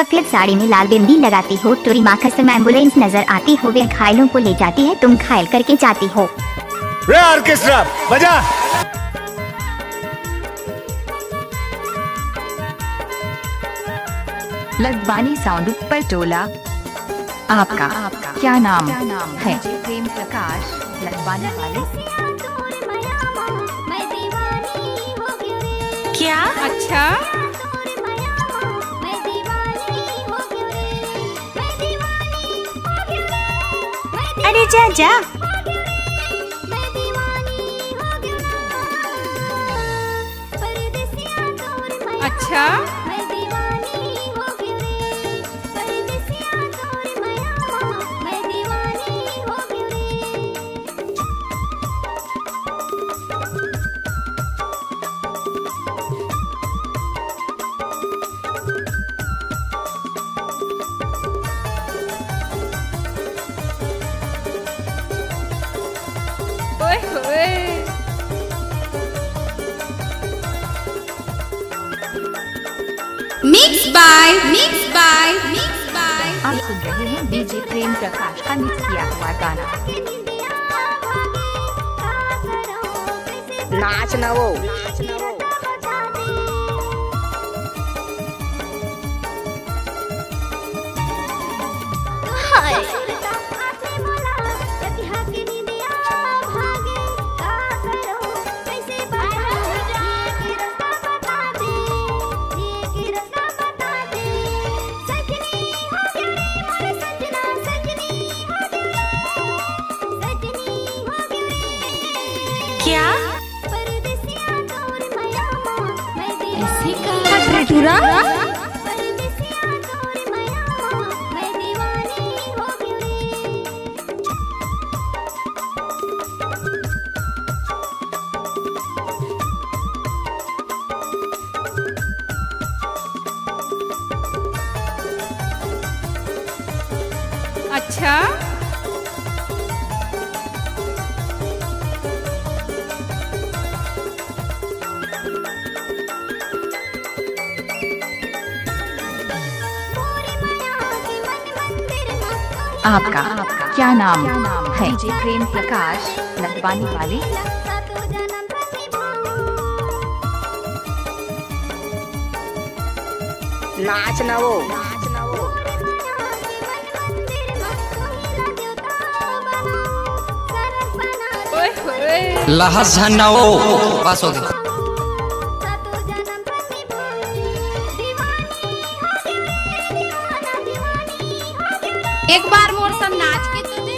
सफेद साड़ी में लाल बिंदी लगाती हो, टोरी माँ कसम एम्बुलेंस नजर आती हो, वे घायलों को ले जाती है, तुम घायल करके जाती हो। रे ऑर्केस्ट्रा बजा। लदवानी साउंड पर टोला। आपका क्या नाम है? प्रेम प्रकाश लदवानी वाले। क्या? अच्छा, अरे जा जा। अच्छा, ओए होए। मिक्स बाय आप सुन रहे हैं डीजे प्रेम प्रकाश का मिक्स किया हुआ गाना। नाच ना वो। क्या? ऐसी का टूरा? अच्छा, आपका क्या नाम है? डीजे प्रेम प्रकाश लदवानी वाले। नाच ना वो। ओए होए। लहस झन्नाओ बस हो गया। एक बार मोर सब नाच के तो दे।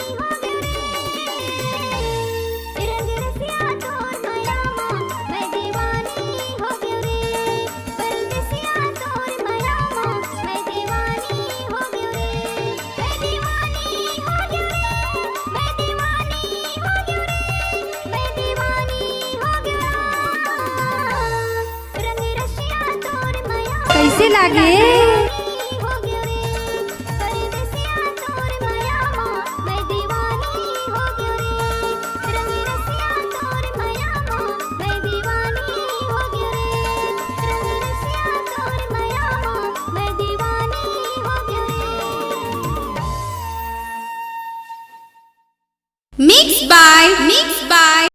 कैसे लागे?